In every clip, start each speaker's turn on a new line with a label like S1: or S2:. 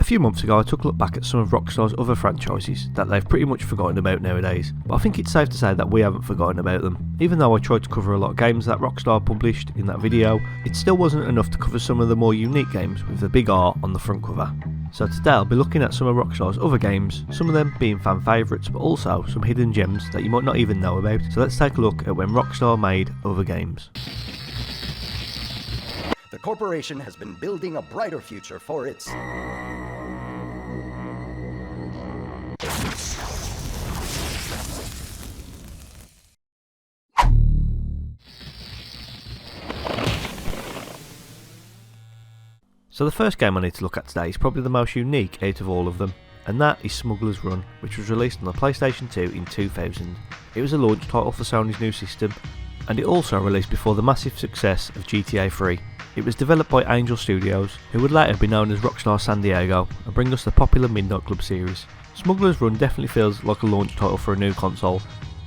S1: few months ago I took a look back at some of Rockstar's other franchises that they've pretty much forgotten about nowadays, but I think it's safe to say that we haven't forgotten about them. Even though I tried to cover a lot of games that Rockstar published in that video, it still wasn't enough to cover some of the more unique games with the big R on the front cover. So today I'll be looking at some of Rockstar's other games, some of them being fan favourites but also some hidden gems that you might not even know about. So let's take a look at when Rockstar made other games.
S2: The corporation has been building a brighter future for its...
S1: So the first game I need to look at today is probably the most unique out of all of them, and that is Smuggler's Run, which was released on the PlayStation 2 in 2000. It was a launch title for Sony's new system, and it also released before the massive success of GTA 3. It was developed by Angel Studios, who would later be known as Rockstar San Diego, and bring us the popular Midnight Club series. Smuggler's Run definitely feels like a launch title for a new console,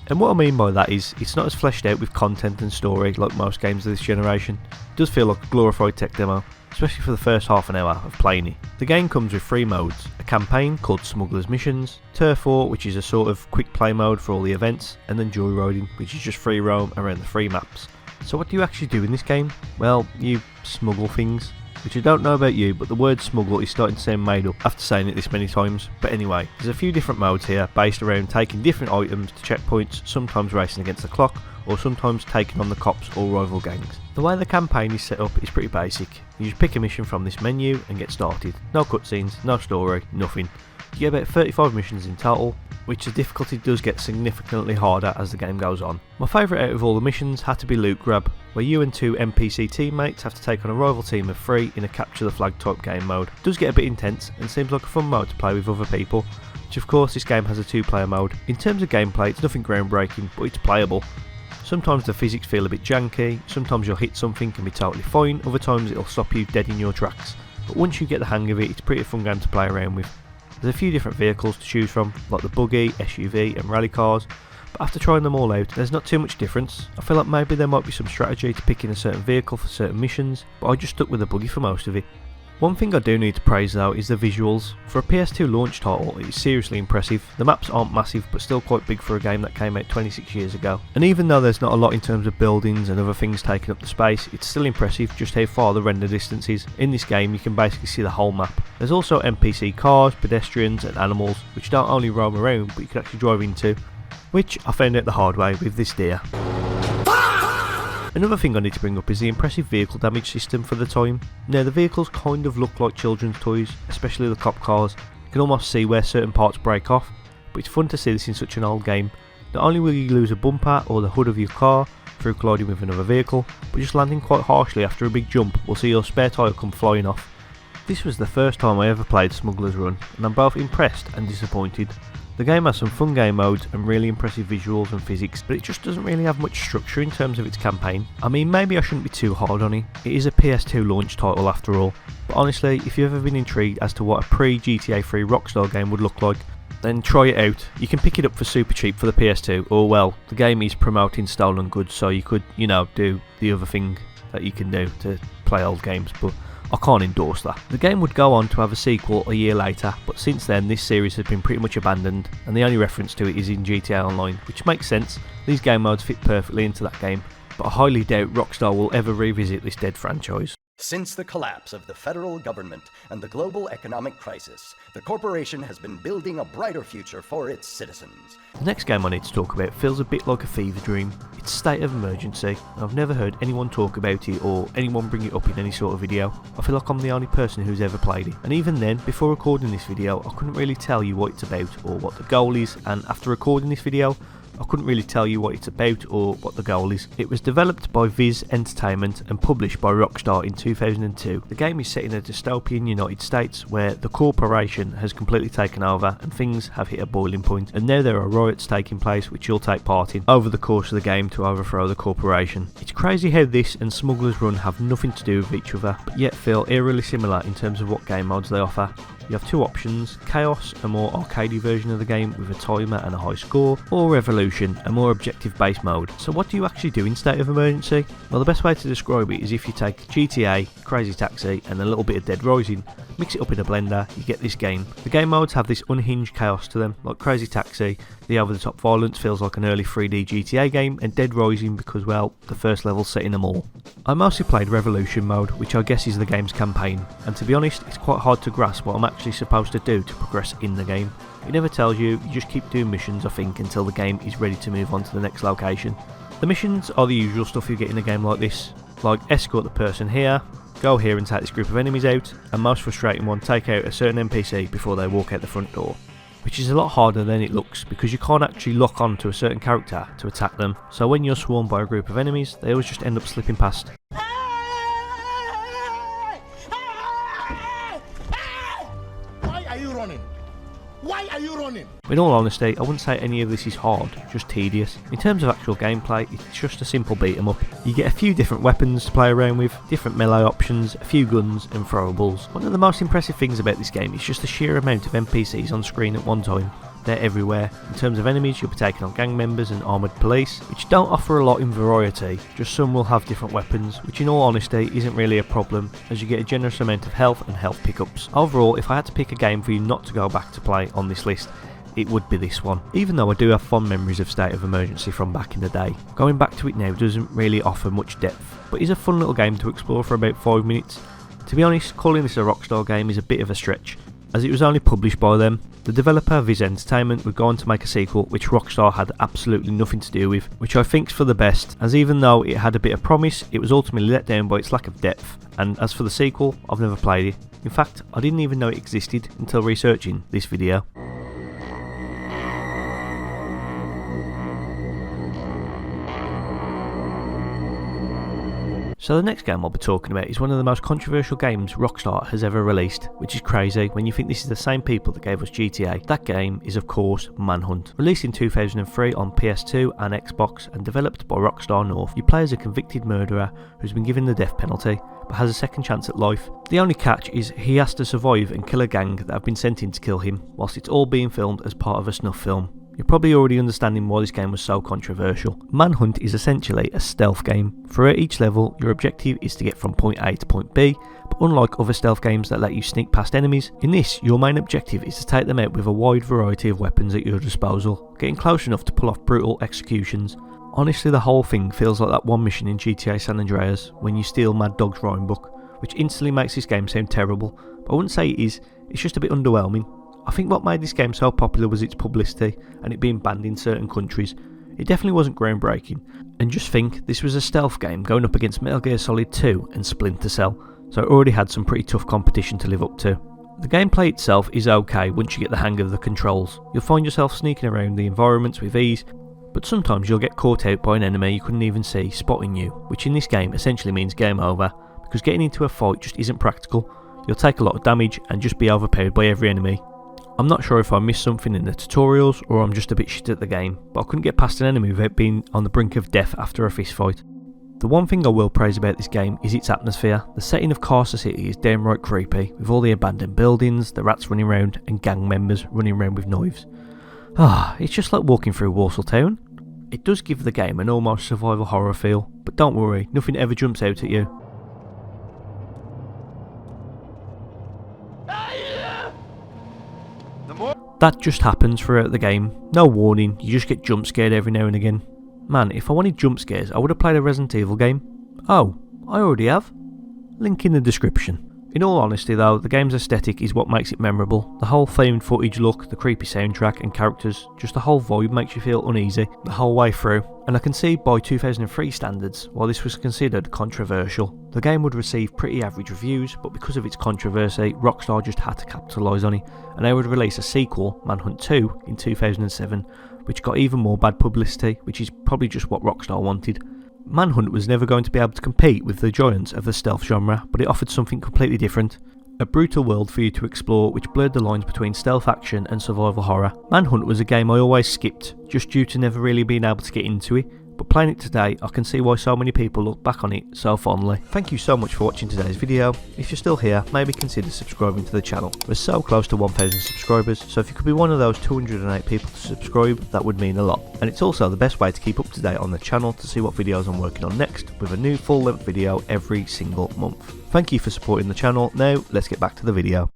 S1: and what I mean by that is, it's not as fleshed out with content and story like most games of this generation. It does feel like a glorified tech demo, especially for the first half an hour of playing it. The game comes with 3 modes, a campaign called Smuggler's Missions, Turf War, which is a sort of quick play mode for all the events, and then Joyriding, which is just free roam around the 3 maps. So what do you actually do in this game? Well, you smuggle things. Which I don't know about you, but the word smuggle is starting to sound made up after saying it this many times. But anyway, there's a few different modes here based around taking different items to checkpoints, sometimes racing against the clock, or sometimes taking on the cops or rival gangs. The way the campaign is set up is pretty basic. You just pick a mission from this menu and get started. No cutscenes, no story, nothing. You get about 35 missions in total, which the difficulty does get significantly harder as the game goes on. My favourite out of all the missions had to be Loot Grab, where you and 2 NPC teammates have to take on a rival team of 3 in a capture the flag type game mode. It does get a bit intense and seems like a fun mode to play with other people, which of course this game has a 2-player mode. In terms of gameplay, it's nothing groundbreaking, but it's playable. Sometimes the physics feel a bit janky, sometimes you'll hit something and be totally fine, other times it'll stop you dead in your tracks. But once you get the hang of it, it's a pretty fun game to play around with. There's a few different vehicles to choose from, like the buggy, SUV and rally cars, but after trying them all out, there's not too much difference. I feel like maybe there might be some strategy to picking a certain vehicle for certain missions, but I just stuck with the buggy for most of it. One thing I do need to praise though is the visuals. For a PS2 launch title, it is seriously impressive. The maps aren't massive but still quite big for a game that came out 26 years ago. And even though there's not a lot in terms of buildings and other things taking up the space, it's still impressive just how far the render distance is. In this game you can basically see the whole map. There's also NPC cars, pedestrians and animals, which don't only roam around but you can actually drive into, which I found out the hard way with this deer. Another thing I need to bring up is the impressive vehicle damage system for the time. Now the vehicles kind of look like children's toys, especially the cop cars. You can almost see where certain parts break off, but it's fun to see this in such an old game. Not only will you lose a bumper or the hood of your car through colliding with another vehicle, but just landing quite harshly after a big jump will see your spare tyre come flying off. This was the first time I ever played Smuggler's Run, and I'm both impressed and disappointed. The game has some fun game modes and really impressive visuals and physics, but it just doesn't really have much structure in terms of its campaign. I mean, maybe I shouldn't be too hard on it. It is a PS2 launch title after all, but honestly, if you've ever been intrigued as to what a pre-GTA 3 Rockstar game would look like, then try it out. You can pick it up for super cheap for the PS2, or well, the game is promoting stolen goods, so you could, do the other thing that you can do to play old games, but I can't endorse that. The game would go on to have a sequel a year later, but since then this series has been pretty much abandoned and the only reference to it is in GTA Online, which makes sense. These game modes fit perfectly into that game, but I highly doubt Rockstar will ever revisit this dead franchise.
S2: Since the collapse of the federal government and the global economic crisis, the corporation has been building a brighter future for its citizens.
S1: The next game I need to talk about feels a bit like a fever dream. It's State of Emergency, and I've never heard anyone talk about it or anyone bring it up in any sort of video. I feel like I'm the only person who's ever played it, and even then, before recording this video, I couldn't really tell you what it's about or what the goal is, and after recording this video, I couldn't really tell you what it's about or what the goal is. It was developed by Viz Entertainment and published by Rockstar in 2002. The game is set in a dystopian United States where the corporation has completely taken over and things have hit a boiling point, and now there are riots taking place which you'll take part in over the course of the game to overthrow the corporation. It's crazy how this and Smuggler's Run have nothing to do with each other, but yet feel eerily similar in terms of what game modes they offer. You have 2 options: Chaos, a more arcadey version of the game with a timer and a high score, or Revolution, a more objective based mode. So what do you actually do in State of Emergency? Well, the best way to describe it is if you take GTA, Crazy Taxi and a little bit of Dead Rising, mix it up in a blender, you get this game. The game modes have this unhinged chaos to them, like Crazy Taxi. The over-the-top violence feels like an early 3D GTA game, and Dead Rising because, well, the first level's set in them all. I mostly played Revolution mode, which I guess is the game's campaign, and to be honest, it's quite hard to grasp what I'm actually supposed to do to progress in the game. It never tells you, you just keep doing missions I think until the game is ready to move on to the next location. The missions are the usual stuff you get in a game like this, like escort the person here, go here and take this group of enemies out, and most frustrating one, take out a certain NPC before they walk out the front door. Which is a lot harder than it looks, because you can't actually lock on to a certain character to attack them, so when you're swarmed by a group of enemies, they always just end up slipping past.
S3: Why are you running? Why are you running?
S1: In all honesty, I wouldn't say any of this is hard, just tedious. In terms of actual gameplay, it's just a simple beat 'em up. You get a few different weapons to play around with, different melee options, a few guns and throwables. One of the most impressive things about this game is just the sheer amount of NPCs on screen at one time. They're everywhere. In terms of enemies, you'll be taking on gang members and armoured police, which don't offer a lot in variety, just some will have different weapons, which in all honesty isn't really a problem, as you get a generous amount of health and health pickups. Overall, if I had to pick a game for you not to go back to play on this list, it would be this one, even though I do have fond memories of State of Emergency from back in the day. Going back to it now doesn't really offer much depth, but is a fun little game to explore for about 5 minutes. To be honest, calling this a Rockstar game is a bit of a stretch, as it was only published by them. The developer Viz Entertainment would go on to make a sequel which Rockstar had absolutely nothing to do with, which I think's for the best, as even though it had a bit of promise, it was ultimately let down by its lack of depth, and as for the sequel, I've never played it. In fact, I didn't even know it existed until researching this video. So the next game I'll be talking about is one of the most controversial games Rockstar has ever released, which is crazy when you think this is the same people that gave us GTA. That game is of course Manhunt. Released in 2003 on PS2 and Xbox and developed by Rockstar North, you play as a convicted murderer who's been given the death penalty but has a second chance at life. The only catch is he has to survive and kill a gang that have been sent in to kill him, whilst it's all being filmed as part of a snuff film. You're probably already understanding why this game was so controversial. Manhunt is essentially a stealth game. Throughout each level, your objective is to get from point A to point B, but unlike other stealth games that let you sneak past enemies, in this your main objective is to take them out with a wide variety of weapons at your disposal, getting close enough to pull off brutal executions. Honestly, the whole thing feels like that one mission in GTA San Andreas when you steal Mad Dog's rhyme book, which instantly makes this game sound terrible, but I wouldn't say it is, it's just a bit underwhelming. I think what made this game so popular was its publicity and it being banned in certain countries. It definitely wasn't groundbreaking, and just think, this was a stealth game going up against Metal Gear Solid 2 and Splinter Cell, so it already had some pretty tough competition to live up to. The gameplay itself is okay once you get the hang of the controls. You'll find yourself sneaking around the environments with ease, but sometimes you'll get caught out by an enemy you couldn't even see spotting you, which in this game essentially means game over, because getting into a fight just isn't practical. You'll take a lot of damage and just be overpowered by every enemy. I'm not sure if I missed something in the tutorials or I'm just a bit shit at the game, but I couldn't get past an enemy without being on the brink of death after a fist fight. The one thing I will praise about this game is its atmosphere. The setting of Carcer City is downright creepy, with all the abandoned buildings, the rats running around and gang members running around with knives. It's just like walking through Warsaw Town. It does give the game an almost survival horror feel, but don't worry, nothing ever jumps out at you. That just happens throughout the game, no warning, you just get jump scared every now and again. Man, if I wanted jump scares, I would have played a Resident Evil game. Oh, I already have. Link in the description. In all honesty though, the game's aesthetic is what makes it memorable. The whole found footage look, the creepy soundtrack and characters, just the whole vibe makes you feel uneasy the whole way through. And I can see by 2003 standards, while this was considered controversial, the game would receive pretty average reviews, but because of its controversy, Rockstar just had to capitalise on it, and they would release a sequel, Manhunt 2, in 2007, which got even more bad publicity, which is probably just what Rockstar wanted. Manhunt was never going to be able to compete with the giants of the stealth genre, but it offered something completely different. A brutal world for you to explore which blurred the lines between stealth action and survival horror. Manhunt was a game I always skipped, just due to never really being able to get into it, but playing it today I can see why so many people look back on it so fondly. Thank you so much for watching today's video. If you're still here, maybe consider subscribing to the channel. We're so close to 1000 subscribers, so if you could be one of those 208 people to subscribe, that would mean a lot. And it's also the best way to keep up to date on the channel to see what videos I'm working on next, with a new full length video every single month. Thank you for supporting the channel. Now let's get back to the video.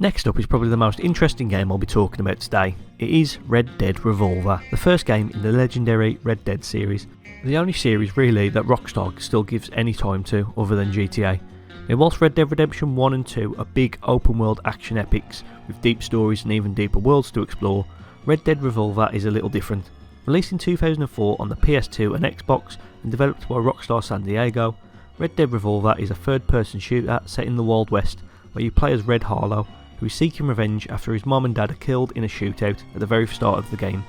S1: Next up is probably the most interesting game I'll be talking about today. It is Red Dead Revolver, the first game in the legendary Red Dead series. The only series really that Rockstar still gives any time to other than GTA. Now whilst Red Dead Redemption 1 and 2 are big open world action epics with deep stories and even deeper worlds to explore, Red Dead Revolver is a little different. Released in 2004 on the PS2 and Xbox and developed by Rockstar San Diego, Red Dead Revolver is a third-person shooter set in the Wild West where you play as Red Harlow, who is seeking revenge after his mom and dad are killed in a shootout at the very start of the game.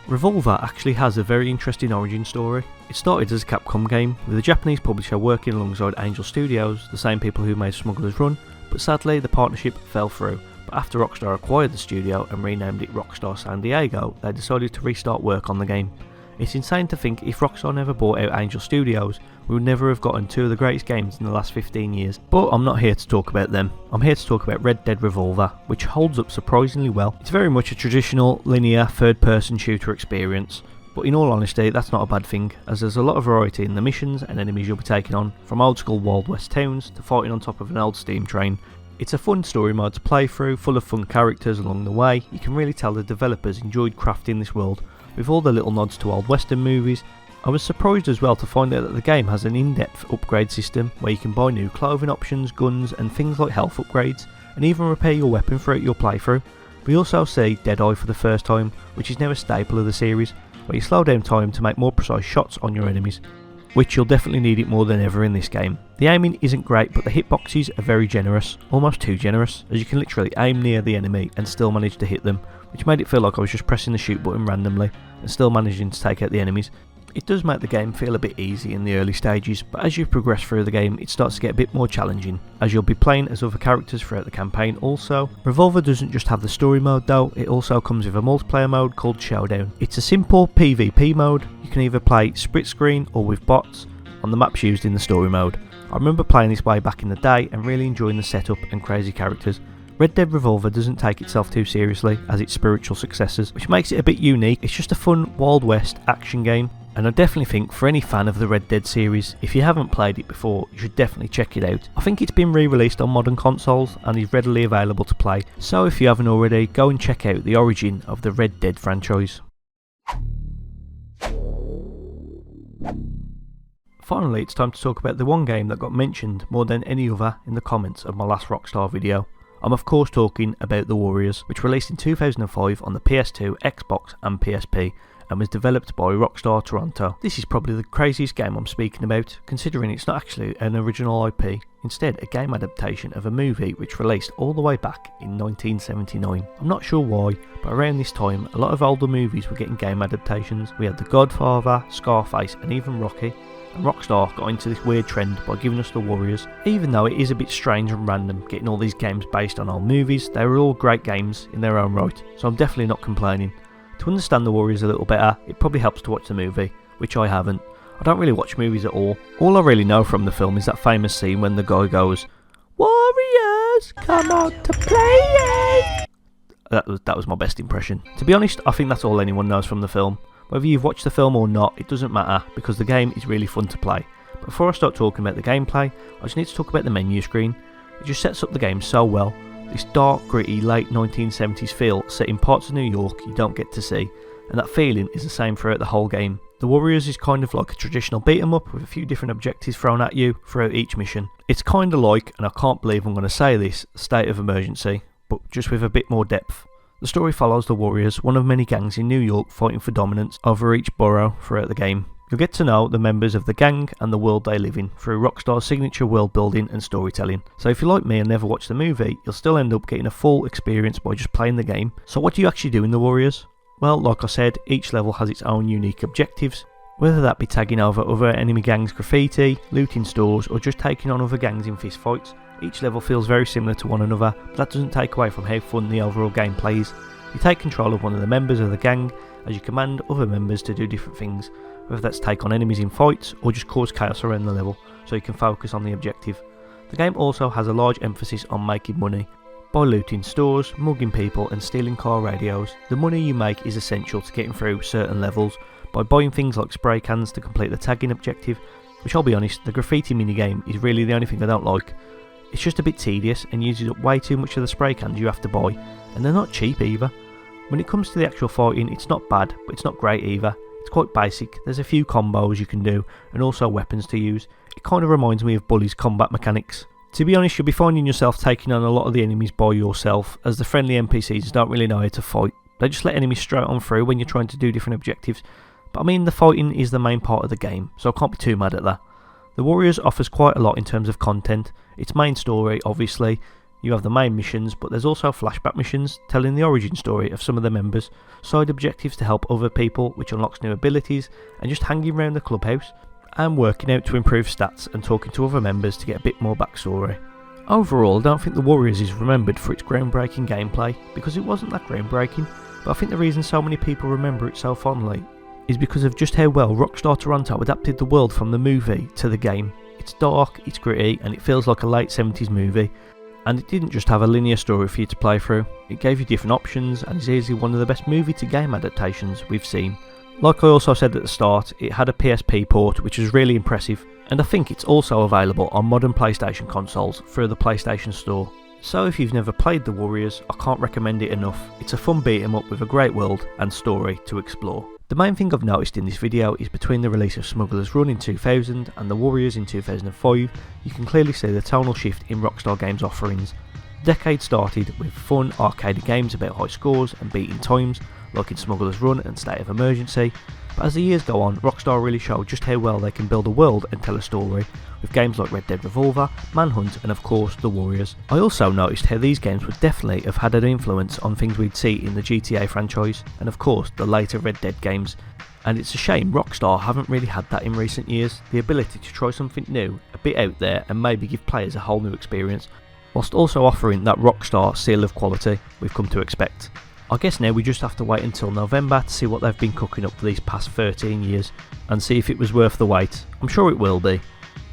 S1: Revolver actually has a very interesting origin story. It started as a Capcom game, with a Japanese publisher working alongside Angel Studios, the same people who made Smuggler's Run, but sadly the partnership fell through. But after Rockstar acquired the studio and renamed it Rockstar San Diego, they decided to restart work on the game. It's insane to think if Rockstar never bought out Angel Studios, we would never have gotten two of the greatest games in the last 15 years. But I'm not here to talk about them. I'm here to talk about Red Dead Revolver, which holds up surprisingly well. It's very much a traditional, linear, third-person shooter experience. But in all honesty, that's not a bad thing, as there's a lot of variety in the missions and enemies you'll be taking on, from old school Wild West towns to fighting on top of an old steam train. It's a fun story mode to play through, full of fun characters along the way. You can really tell the developers enjoyed crafting this world, with all the little nods to old western movies. I was surprised as well to find out that the game has an in-depth upgrade system where you can buy new clothing options, guns and things like health upgrades, and even repair your weapon throughout your playthrough. We also see Deadeye for the first time, which is now a staple of the series, where you slow down time to make more precise shots on your enemies, which you'll definitely need it more than ever in this game. The aiming isn't great, but the hitboxes are very generous, almost too generous, as you can literally aim near the enemy and still manage to hit them, which made it feel like I was just pressing the shoot button randomly and still managing to take out the enemies. It does make the game feel a bit easy in the early stages, but as you progress through the game it starts to get a bit more challenging, as you'll be playing as other characters throughout the campaign also. Revolver doesn't just have the story mode though, it also comes with a multiplayer mode called Showdown. It's a simple PvP mode. You can either play split screen or with bots on the maps used in the story mode. I remember playing this way back in the day and really enjoying the setup and crazy characters. Red Dead Revolver doesn't take itself too seriously as its spiritual successors, which makes it a bit unique. It's just a fun Wild West action game, and I definitely think for any fan of the Red Dead series, if you haven't played it before, you should definitely check it out. I think it's been re-released on modern consoles and is readily available to play, so if you haven't already, go and check out the origin of the Red Dead franchise. Finally, it's time to talk about the one game that got mentioned more than any other in the comments of my last Rockstar video. I'm of course talking about The Warriors, which released in 2005 on the PS2, Xbox and PSP, and was developed by Rockstar Toronto. This is probably the craziest game I'm speaking about, considering it's not actually an original IP, instead a game adaptation of a movie which released all the way back in 1979. I'm not sure why, but around this time a lot of older movies were getting game adaptations. We had The Godfather, Scarface and even Rocky, and Rockstar got into this weird trend by giving us The Warriors. Even though it is a bit strange and random getting all these games based on old movies, they were all great games in their own right, so I'm definitely not complaining. To understand The Warriors a little better, it probably helps to watch the movie, which I haven't. I don't really watch movies at all. All I really know from the film is that famous scene when the guy goes, "Warriors, come out to play!" That was my best impression. To be honest, I think that's all anyone knows from the film. Whether you've watched the film or not, it doesn't matter, because the game is really fun to play. But before I start talking about the gameplay, I just need to talk about the menu screen. It just sets up the game so well. This dark, gritty, late 1970s feel set in parts of New York you don't get to see, and that feeling is the same throughout the whole game. The Warriors is kind of like a traditional beat 'em up with a few different objectives thrown at you throughout each mission. It's kind of like, and I can't believe I'm going to say this, State of Emergency, but just with a bit more depth. The story follows the Warriors, one of many gangs in New York fighting for dominance over each borough throughout the game. You'll get to know the members of the gang and the world they live in through Rockstar's signature world building and storytelling. So if you're like me and never watched the movie, you'll still end up getting a full experience by just playing the game. So what do you actually do in the Warriors? Well, like I said, each level has its own unique objectives, whether that be tagging over other enemy gangs' graffiti, looting stores, or just taking on other gangs in fistfights. Each level feels very similar to one another, but that doesn't take away from how fun the overall gameplay is. You take control of one of the members of the gang as you command other members to do different things, whether that's take on enemies in fights or just cause chaos around the level, so you can focus on the objective. The game also has a large emphasis on making money. By looting stores, mugging people and stealing car radios, the money you make is essential to getting through certain levels. By buying things like spray cans to complete the tagging objective, which I'll be honest, the graffiti minigame is really the only thing I don't like. It's just a bit tedious and uses up way too much of the spray cans you have to buy, and they're not cheap either. When it comes to the actual fighting, it's not bad, but it's not great either. It's quite basic, there's a few combos you can do, and also weapons to use. It kind of reminds me of Bully's combat mechanics. To be honest, you'll be finding yourself taking on a lot of the enemies by yourself, as the friendly NPCs don't really know how to fight. They just let enemies straight on through when you're trying to do different objectives. But I mean, the fighting is the main part of the game, so I can't be too mad at that. The Warriors offers quite a lot in terms of content. Its main story, obviously, you have the main missions, but there's also flashback missions telling the origin story of some of the members, side objectives to help other people, which unlocks new abilities, and just hanging around the clubhouse, and working out to improve stats and talking to other members to get a bit more backstory. Overall, I don't think the Warriors is remembered for its groundbreaking gameplay, because it wasn't that groundbreaking, but I think the reason so many people remember it so fondly is because of just how well Rockstar Toronto adapted the world from the movie to the game. It's dark, it's gritty, and it feels like a late 70s movie, and it didn't just have a linear story for you to play through, it gave you different options and is easily one of the best movie to game adaptations we've seen. Like I also said at the start, it had a PSP port which was really impressive, and I think it's also available on modern PlayStation consoles through the PlayStation Store. So if you've never played The Warriors, I can't recommend it enough. It's a fun beat 'em up with a great world and story to explore. The main thing I've noticed in this video is between the release of Smugglers Run in 2000 and The Warriors in 2005, you can clearly see the tonal shift in Rockstar Games' offerings. The decade started with fun arcade games about high scores and beating times, like in Smugglers Run and State of Emergency, but as the years go on, Rockstar really showed just how well they can build a world and tell a story, with games like Red Dead Revolver, Manhunt and of course The Warriors. I also noticed how these games would definitely have had an influence on things we'd see in the GTA franchise, and of course the later Red Dead games, and it's a shame Rockstar haven't really had that in recent years, the ability to try something new, a bit out there and maybe give players a whole new experience, whilst also offering that Rockstar seal of quality we've come to expect. I guess now we just have to wait until November to see what they've been cooking up for these past 13 years and see if it was worth the wait. I'm sure it will be.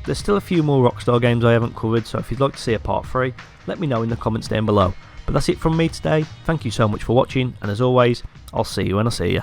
S1: There's still a few more Rockstar games I haven't covered, so if you'd like to see a part 3, let me know in the comments down below. But that's it from me today, thank you so much for watching, and as always, I'll see you when I see you.